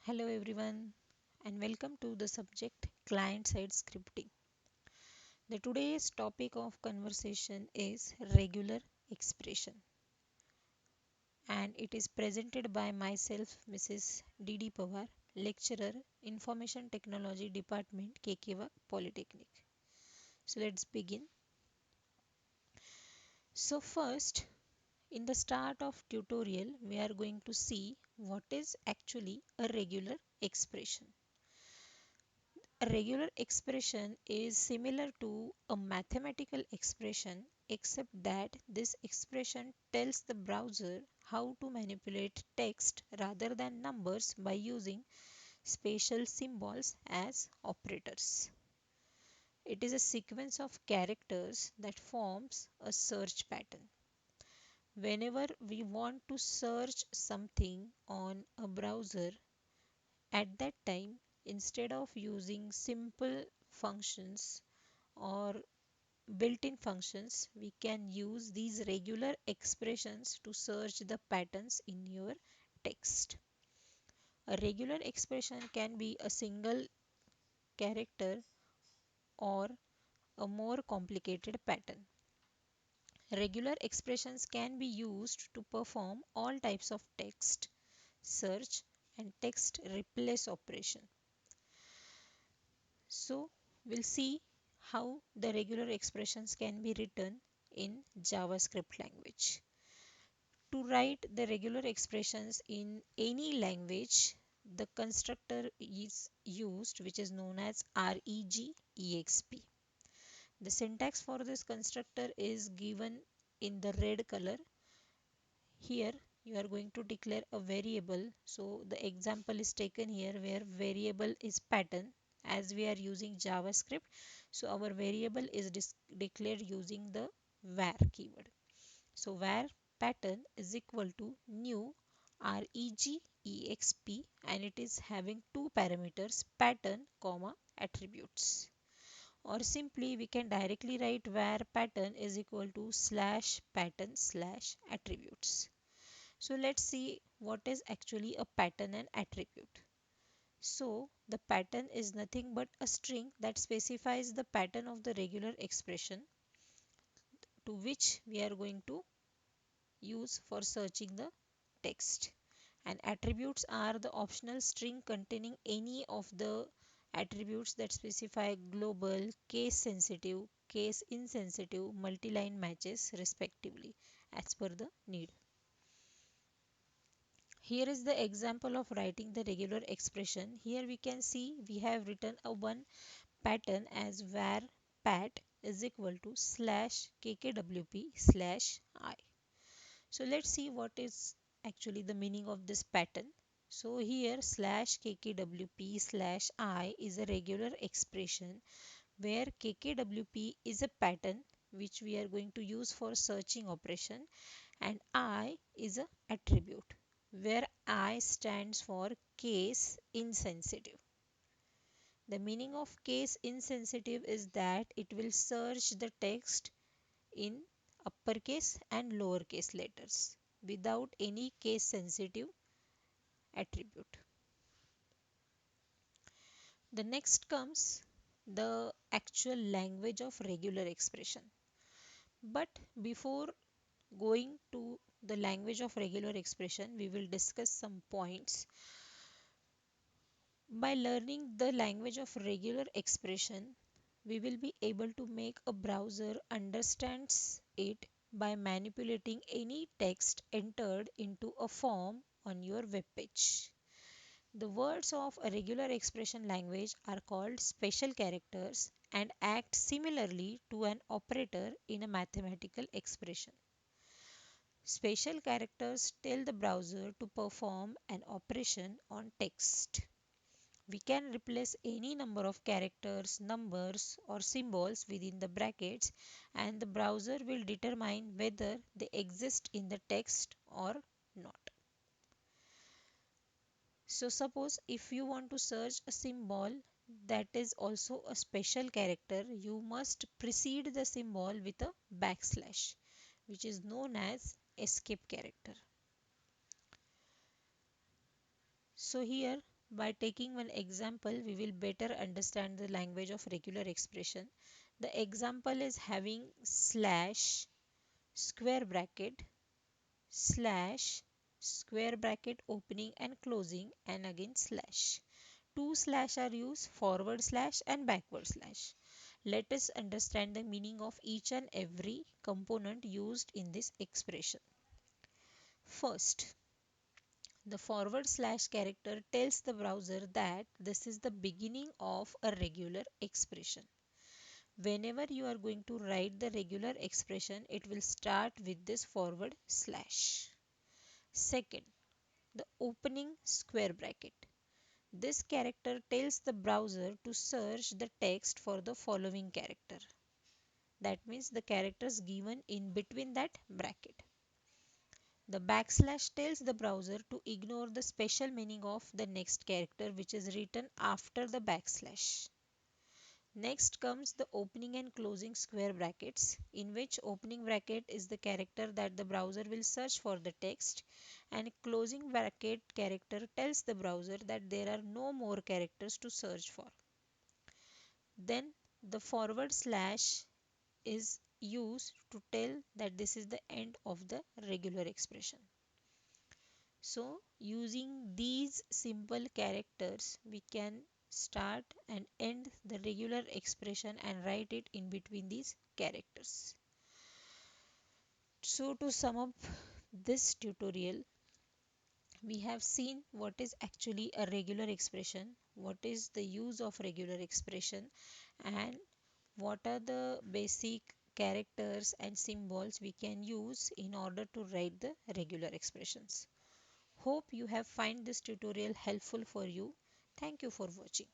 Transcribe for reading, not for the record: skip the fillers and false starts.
Hello everyone and welcome to the subject client-side scripting. The today's topic of conversation is regular expression and it is presented by myself Mrs. D.D. Pawar, lecturer Information Technology Department KKV Polytechnic. So let's begin. So first in the start of tutorial we are going to see what is actually a regular expression. A regular expression is similar to a mathematical expression except that this expression tells the browser how to manipulate text rather than numbers by using special symbols as operators. It is a sequence of characters that forms a search pattern. Whenever we want to search something on a browser, at that time, instead of using simple functions or built-in functions, we can use these regular expressions to search the patterns in your text. A regular expression can be a single character or a more complicated pattern. Regular expressions can be used to perform all types of text search and text replace operation. So we'll see how the regular expressions can be written in JavaScript language. To write the regular expressions in any language, the constructor is used which is known as regexp. The syntax for this constructor is given in the red color. Here you are going to declare a variable. So the example is taken here where variable is pattern as we are using JavaScript. So our variable is declared using the var keyword. So var pattern is equal to new regexp and it is having two parameters pattern comma attributes. Or simply we can directly write var pattern is equal to slash pattern slash attributes. So let's see what is actually a pattern and attribute. So the pattern is nothing but a string that specifies the pattern of the regular expression to which we are going to use for searching the text. And attributes are the optional string containing any of the attributes that specify global, case sensitive, case insensitive, multi-line matches respectively as per the need. Here is the example of writing the regular expression. Here we can see we have written a one pattern as var pat is equal to slash kkwp slash I. So let's see what is actually the meaning of this pattern. So here slash kkwp slash I is a regular expression where kkwp is a pattern which we are going to use for searching operation and I is a attribute where I stands for case insensitive. The meaning of case insensitive is that it will search the text in uppercase and lowercase letters without any case sensitive attribute. The next comes the actual language of regular expression. But before going to the language of regular expression, we will discuss some points. By learning the language of regular expression, we will be able to make a browser understands it by manipulating any text entered into a form on your web page. The words of a regular expression language are called special characters and act similarly to an operator in a mathematical expression. Special characters tell the browser to perform an operation on text. We can replace any number of characters, numbers or symbols within the brackets and the browser will determine whether they exist in the text or not. So suppose if you want to search a symbol that is also a special character, you must precede the symbol with a backslash which is known as escape character. So here By taking one example, we will better understand the language of regular expression. The example is having slash square bracket slash square bracket opening and closing and again slash. Two slash are used, forward slash and backward slash. Let us understand the meaning of each and every component used in this expression. First, the forward slash character tells the browser that this is the beginning of a regular expression. Whenever you are going to write the regular expression, it will start with this forward slash. Second, the opening square bracket. This character tells the browser to search the text for the following character. That means the characters given in between that bracket. The backslash tells the browser to ignore the special meaning of the next character which is written after the backslash. Next comes the opening and closing square brackets, in which opening bracket is the character that the browser will search for the text, and closing bracket character tells the browser that there are no more characters to search for. Then the forward slash is used to tell that this is the end of the regular expression. So using these simple characters we can start and end the regular expression and write it in between these characters. So to sum up this tutorial, we have seen what is actually a regular expression, what is the use of regular expression, and what are the basic characters and symbols we can use in order to write the regular expressions. Hope you have find this tutorial helpful for you. Thank you for watching.